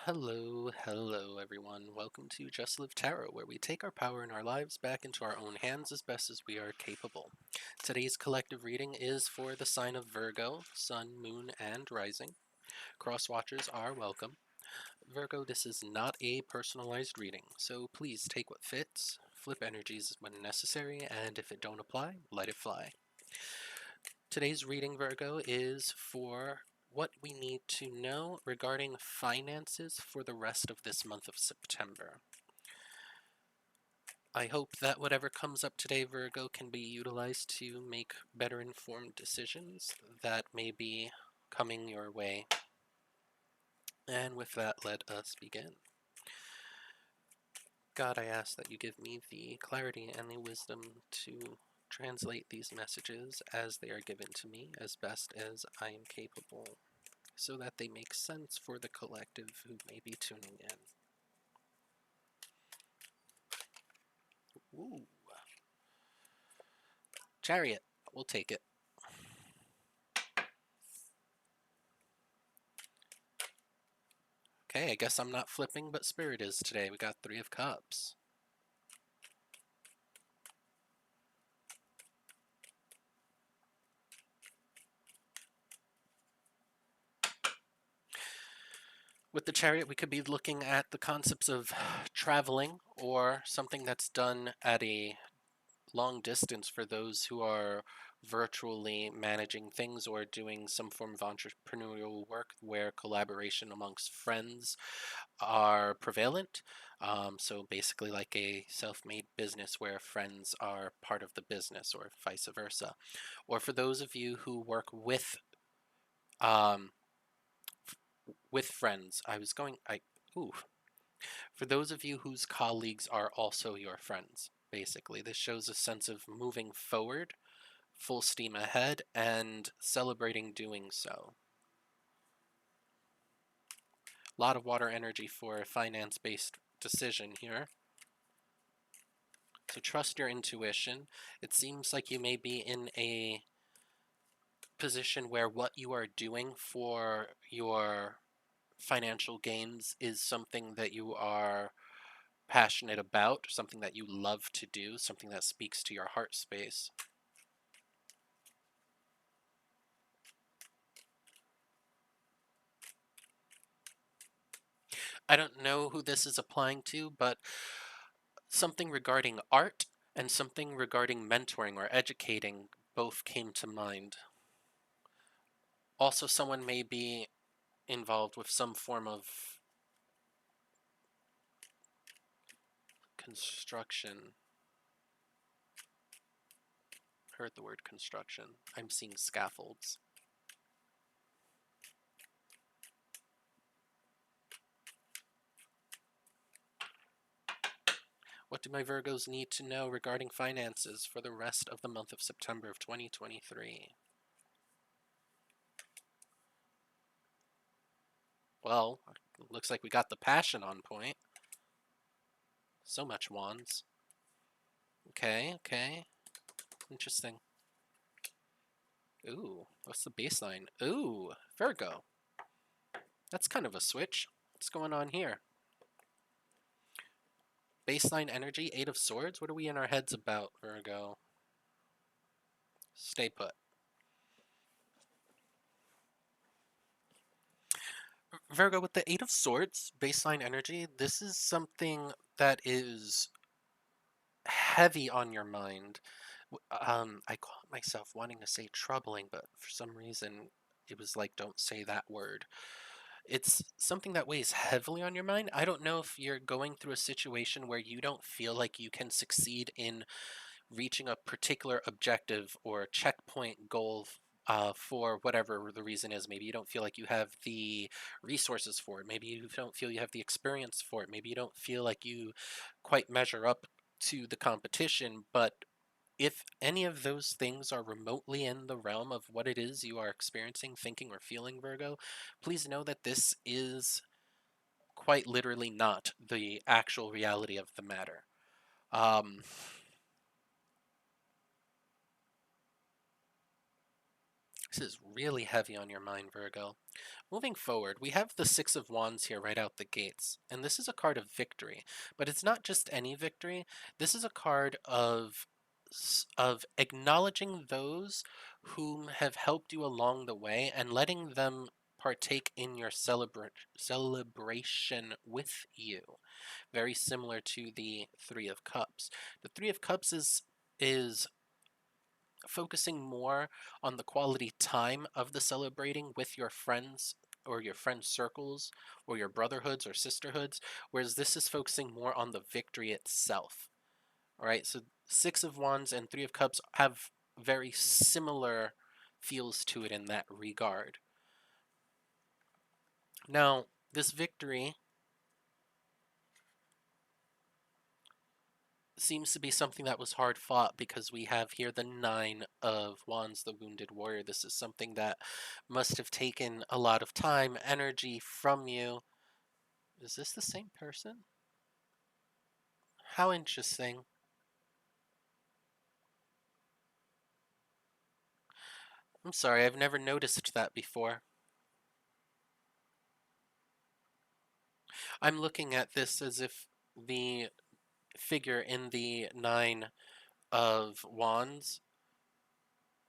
Hello everyone. Welcome to Just Live Tarot, where we take our power in our lives back into our own hands as best as we are capable. Today's collective reading is for the sign of Virgo, Sun, Moon, and Rising. Cross watchers are welcome. Virgo, this is not a personalized reading, so please take what fits, flip energies when necessary, and if it don't apply, let it fly. Today's reading, Virgo, is for what we need to know regarding finances for the rest of this month of September. I hope that whatever comes up today, Virgo, can be utilized to make better informed decisions that may be coming your way. And with that, let us begin. God, I ask that you give me the clarity and the wisdom to translate these messages as they are given to me as best as I am capable, so that they make sense for the collective who may be tuning in. Ooh. Chariot, we'll take it. Okay, I guess I'm not flipping, but Spirit is today. We got Three of Cups. With the Chariot, we could be looking at the concepts of traveling or something that's done at a long distance for those who are virtually managing things or doing some form of entrepreneurial work where collaboration amongst friends are prevalent. So basically, like a self made business where friends are part of the business, or vice versa. Or for those of you who work um, with friends, ooh. For those of you whose colleagues are also your friends, basically, this shows a sense of moving forward, full steam ahead, and celebrating doing so. A lot of water energy for a finance based decision here. So trust your intuition. It seems like you may be in a position where what you are doing for your financial gains is something that you are passionate about, something that you love to do, something that speaks to your heart space. I don't know who this is applying to, but something regarding art and something regarding mentoring or educating both came to mind. Also, someone may be involved with some form of construction. Heard the word construction. I'm seeing scaffolds. What do my Virgos need to know regarding finances for the rest of the month of September of 2023? Well, looks like we got the passion on point. So much wands. Okay. Interesting. Ooh, what's the baseline? Ooh, Virgo. That's kind of a switch. What's going on here? Baseline energy, Eight of Swords? What are we in our heads about, Virgo? Stay put. Virgo, with the Eight of Swords, baseline energy, this is something that is heavy on your mind. I caught myself wanting to say troubling, but for some reason it was like, don't say that word. It's something that weighs heavily on your mind. I don't know if you're going through a situation where you don't feel like you can succeed in reaching a particular objective or checkpoint goal for whatever the reason is. Maybe you don't feel like you have the resources for it. Maybe you don't feel you have the experience for it. Maybe you don't feel like you quite measure up to the competition. But if any of those things are remotely in the realm of what it is you are experiencing, thinking, or feeling, Virgo, please know that this is quite literally not the actual reality of the matter. Um, This is really heavy on your mind, Virgo. Moving forward, we have the Six of Wands here right out the gates, and this is a card of victory. But it's not just any victory. This is a card of acknowledging those whom have helped you along the way and letting them partake in your celebration with you. Very similar to the Three of Cups. The Three of Cups is focusing more on the quality time of the celebrating with your friends or your friend circles or your brotherhoods or sisterhoods, whereas this is focusing more on the victory itself. All right, so Six of Wands and Three of Cups have very similar feels to it in that regard. Now, this victory seems to be something that was hard fought because we have here the Nine of Wands, the Wounded Warrior. This is something that must have taken a lot of time, energy from you. Is this the same person? How interesting. I'm sorry, I've never noticed that before. I'm looking at this as if the figure in the Nine of Wands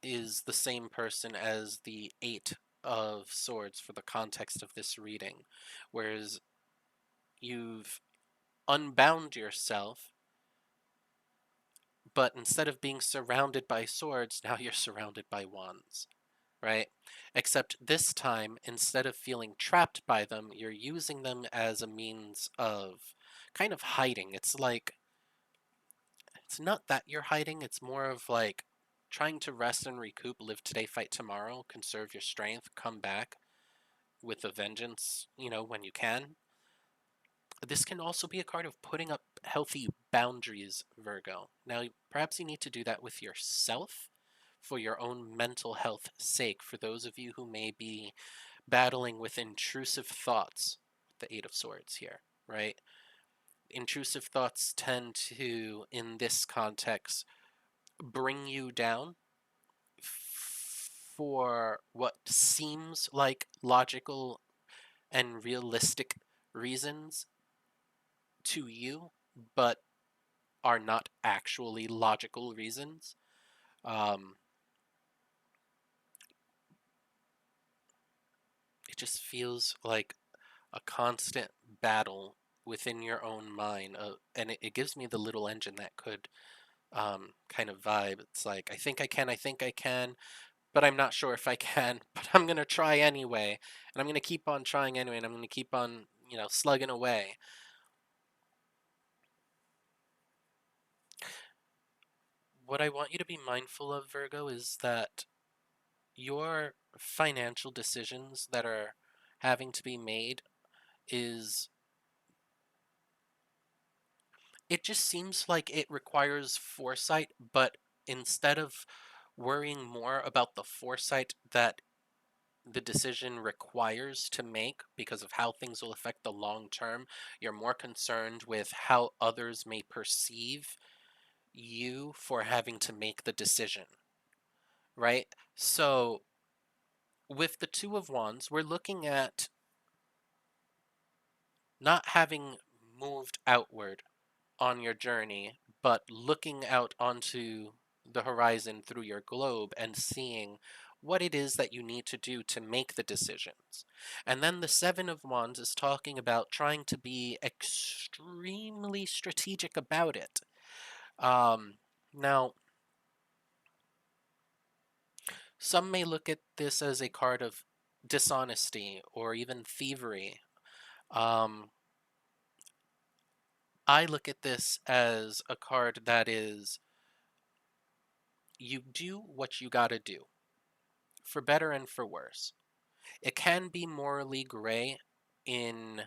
is the same person as the Eight of Swords for the context of this reading, whereas you've unbound yourself, but instead of being surrounded by swords, now you're surrounded by wands, right? Except this time, instead of feeling trapped by them, you're using them as a means of kind of hiding. It's like, it's not that you're hiding, it's more of like trying to rest and recoup, live today, fight tomorrow, conserve your strength, come back with a vengeance, when you can. This can also be a card of putting up healthy boundaries, Virgo. Now, perhaps you need to do that with yourself for your own mental health sake, for those of you who may be battling with intrusive thoughts, the Eight of Swords here, right? Intrusive thoughts tend to, in this context, bring you down for what seems like logical and realistic reasons to you, but are not actually logical reasons. Um, it just feels like a constant battle within your own mind, and it gives me the little engine that could kind of vibe. It's like, I think I can, but I'm not sure if I can, but I'm going to try anyway, and I'm going to keep on trying anyway, and I'm going to keep on, slugging away. What I want you to be mindful of, Virgo, is that your financial decisions that are having to be made is it just seems like it requires foresight, but instead of worrying more about the foresight that the decision requires to make because of how things will affect the long term, you're more concerned with how others may perceive you for having to make the decision, right? So, with the Two of Wands, we're looking at not having moved outward on your journey, but looking out onto the horizon through your globe and seeing what it is that you need to do to make the decisions. And then the Seven of Wands is talking about trying to be extremely strategic about it. Now, some may look at this as a card of dishonesty or even thievery. Um, I look at this as a card that is you do what you gotta do, for better and for worse. It can be morally gray in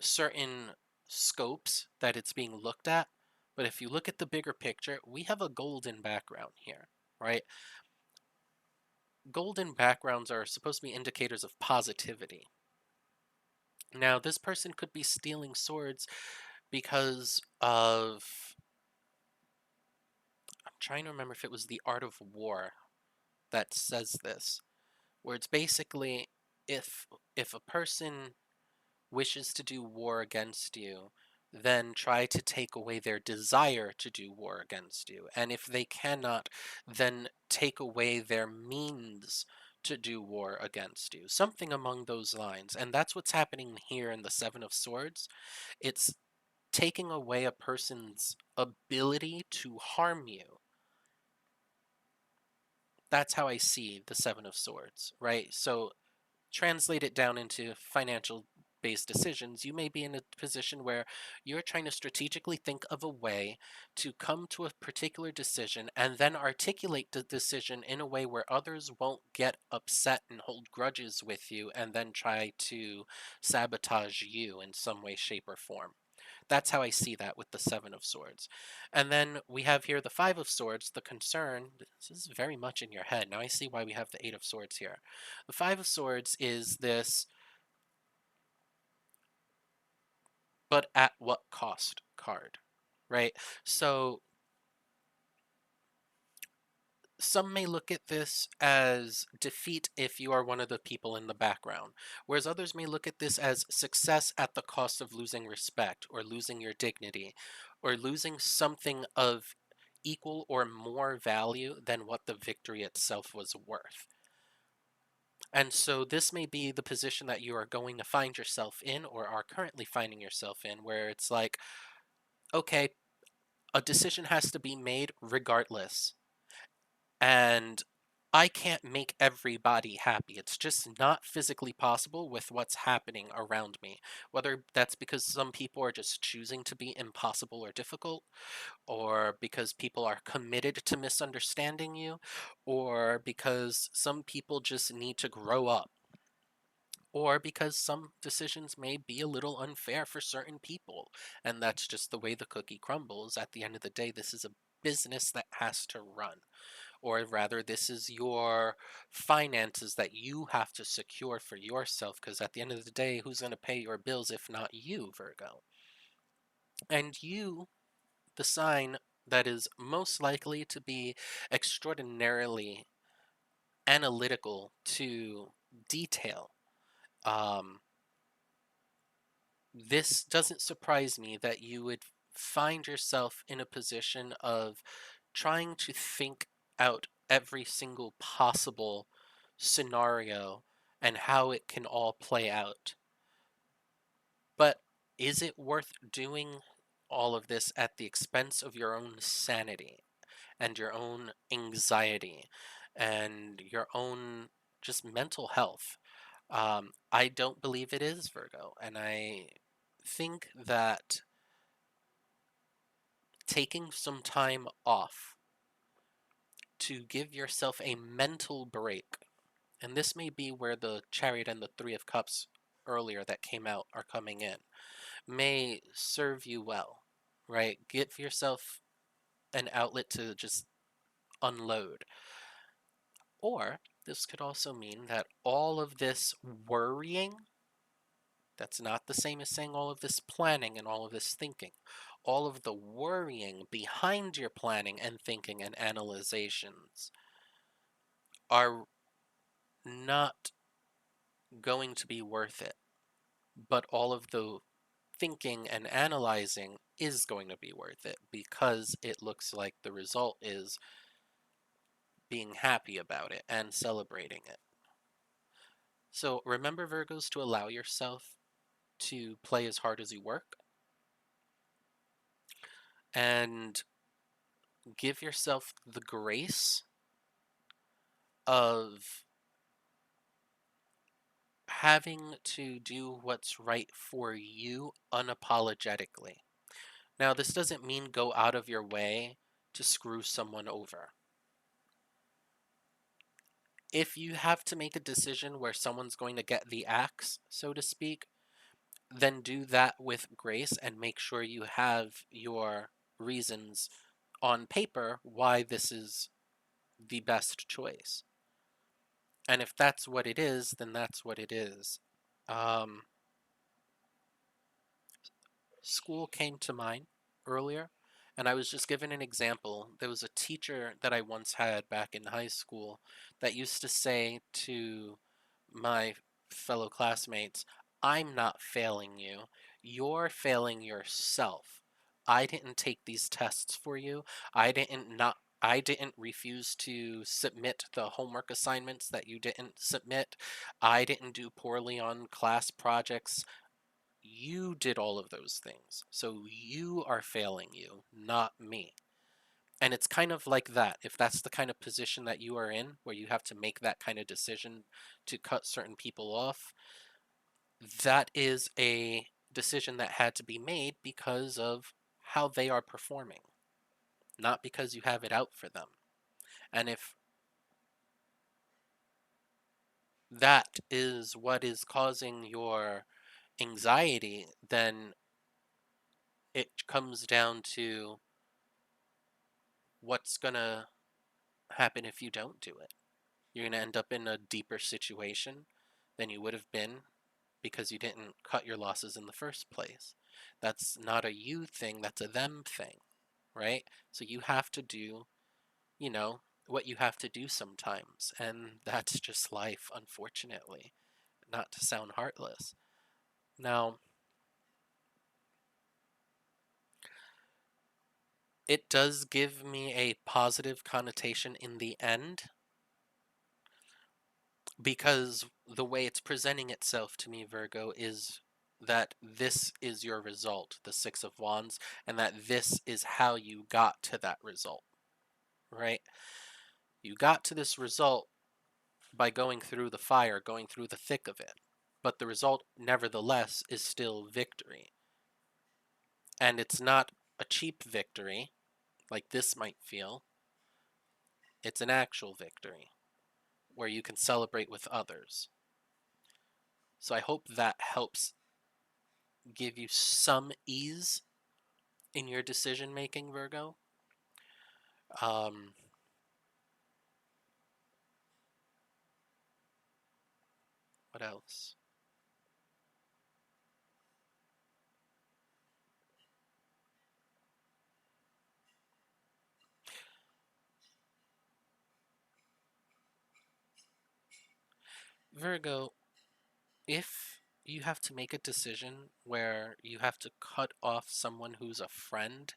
certain scopes that it's being looked at, but if you look at the bigger picture, we have a golden background here, right? Golden backgrounds are supposed to be indicators of positivity. Now, this person could be stealing swords because of. I'm trying to remember if it was the art of war. that says this, where it's basically if if a person wishes to do war against you, then try to take away their desire to do war against you. And if they cannot, then take away their means to do war against you. Something among those lines. And that's what's happening here in the Seven of Swords. It's taking away a person's ability to harm you. That's how I see the Seven of Swords, right? So translate it down into financial based decisions, you may be in a position where you're trying to strategically think of a way to come to a particular decision and then articulate the decision in a way where others won't get upset and hold grudges with you and then try to sabotage you in some way, shape, or form. That's how I see that with the Seven of Swords. And then we have here the Five of Swords, the concern. This is very much in your head. Now I see why we have the Eight of Swords here. The Five of Swords is this, but at what cost card, right? So some may look at this as defeat if you are one of the people in the background, whereas others may look at this as success at the cost of losing respect or losing your dignity or losing something of equal or more value than what the victory itself was worth. And so this may be the position that you are going to find yourself in or are currently finding yourself in, where it's like, okay, a decision has to be made regardless. And I can't make everybody happy. It's just not physically possible with what's happening around me. Whether that's because some people are just choosing to be impossible or difficult, or because people are committed to misunderstanding you, or because some people just need to grow up, or because some decisions may be a little unfair for certain people. And that's just the way the cookie crumbles. At the end of the day, this is a business that has to run, or rather this is your finances that you have to secure for yourself, because at the end of the day, who's going to pay your bills if not you, Virgo? And you, the sign that is most likely to be extraordinarily analytical to detail. um, this doesn't surprise me that you would find yourself in a position of trying to think out every single possible scenario and how it can all play out. But is it worth doing all of this at the expense of your own sanity and your own anxiety and your own just mental health? I don't believe it is, Virgo. And I think that taking some time off to give yourself a mental break, and this may be where the Chariot and the Three of Cups earlier that came out are coming in, may serve you well, right? Give yourself an outlet to just unload. Or this could also mean that all of this worrying, that's not the same as saying all of this planning and all of this thinking. All of the worrying behind your planning and thinking and analyzations are not going to be worth it. But all of the thinking and analyzing is going to be worth it, because it looks like the result is being happy about it and celebrating it. So remember, Virgos, to allow yourself to play as hard as you work and give yourself the grace of having to do what's right for you unapologetically. Now, this doesn't mean go out of your way to screw someone over. If you have to make a decision where someone's going to get the axe, so to speak, then do that with grace and make sure you have your reasons on paper why this is the best choice. And if that's what it is, then that's what it is. Um, School came to mind earlier, And I was just given an example. There was a teacher that I once had back in high school that used to say to my fellow classmates, I'm not failing you. You're failing yourself. I didn't take these tests for you. I didn't refuse to submit the homework assignments that you didn't submit. I didn't do poorly on class projects. You did all of those things. So you are failing you, not me. And it's kind of like that. If that's the kind of position that you are in, where you have to make that kind of decision to cut certain people off, that is a decision that had to be made because of how they are performing, not because you have it out for them. And if that is what is causing your anxiety, then it comes down to what's going to happen if you don't do it. You're going to end up in a deeper situation than you would have been because you didn't cut your losses in the first place. That's not a you thing, that's a them thing, right? So you have to do, you know, what you have to do sometimes. And that's just life, unfortunately. Not to sound heartless. Now, it does give me a positive connotation in the end because the way it's presenting itself to me, Virgo, is that this is your result, the Six of Wands, and that this is how you got to that result, right? You got to this result by going through the fire, going through the thick of it. But the result, nevertheless, is still victory. And it's not a cheap victory, like this might feel. It's an actual victory where you can celebrate with others. So I hope that helps give you some ease in your decision making, Virgo. Um, what else? Virgo, if you have to make a decision where you have to cut off someone who's a friend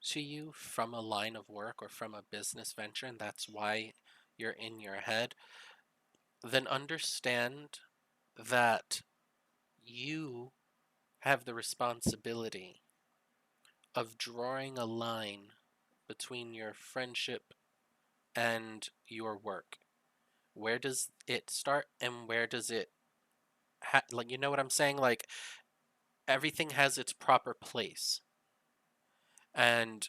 to you from a line of work or from a business venture, and that's why you're in your head, then understand that you have the responsibility of drawing a line between your friendship and your work. Where does it start and where does it like, you know what I'm saying? Like, everything has its proper place. And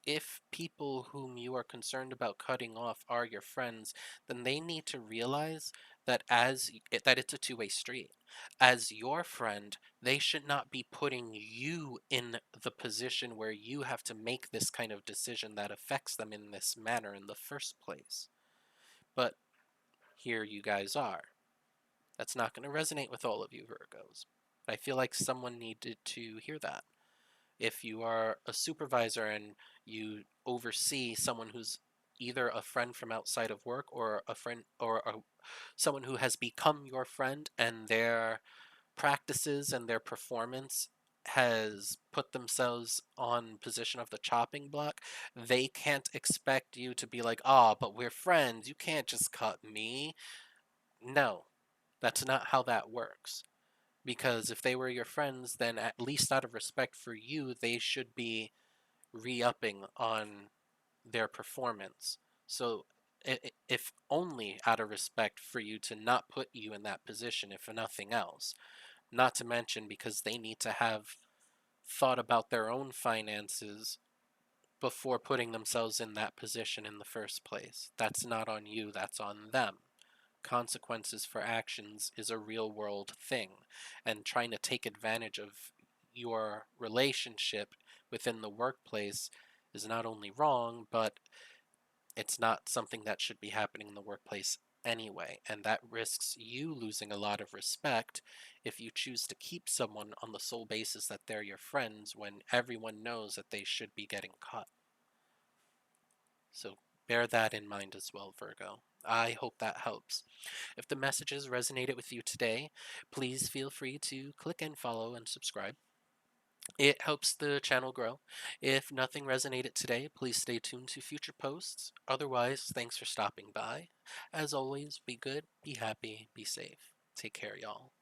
if people whom you are concerned about cutting off are your friends, then they need to realize that that it's a two-way street. As your friend, they should not be putting you in the position where you have to make this kind of decision that affects them in this manner in the first place. But here you guys are. That's not going to resonate with all of you Virgos. I feel like someone needed to hear that. If you are a supervisor and you oversee someone who's either a friend from outside of work or a friend or someone who has become your friend and their practices and their performance has put themselves on position of the chopping block, they can't expect you to be like, "Ah, but we're friends. You can't just cut me." No, that's not how that works. Because if they were your friends, then at least out of respect for you, they should be re-upping on their performance. So if only out of respect for you to not put you in that position, if nothing else. Not to mention because they need to have thought about their own finances before putting themselves in that position in the first place. That's not on you, that's on them. Consequences for actions is a real world thing, and trying to take advantage of your relationship within the workplace is not only wrong, but it's not something that should be happening in the workplace anyway, and that risks you losing a lot of respect if you choose to keep someone on the sole basis that they're your friends when everyone knows that they should be getting cut. So bear that in mind as well, Virgo. I hope that helps. If the messages resonated with you today, please feel free to click and follow and subscribe. It helps the channel grow. If nothing resonated today, please stay tuned to future posts. Otherwise, thanks for stopping by. As always, be good, be happy, be safe. Take care, y'all.